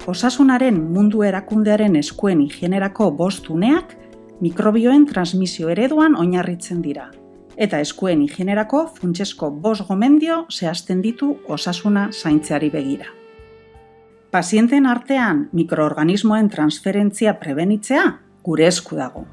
Osasunaren mundu erakundearen eskuen higienerako 5 uneak mikrobioen transmisio ereduan oinarritzen dira, eta eskuen higienerako funtsezko 5 gomendio zehazten ditu osasuna zaintzeari begira. Pazienten artean mikroorganismoen transferentzia prebenitzea gure esku dago.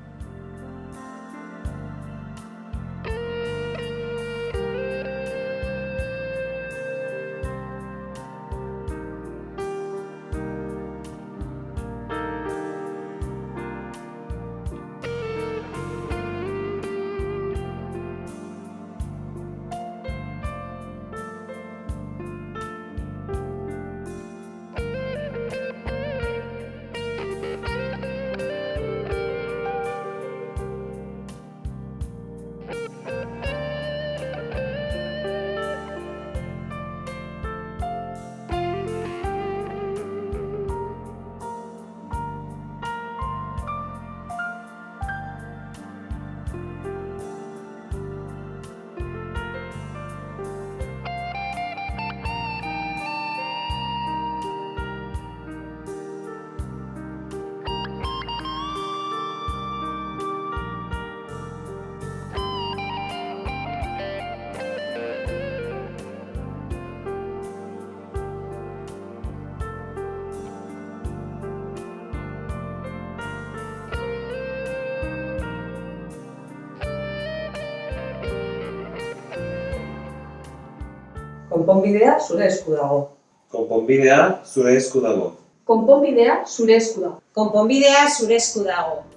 Konponbidea zure esku dago. Konponbidea zure esku dago. Konponbidea zure esku dago. Konponbidea zure esku dago.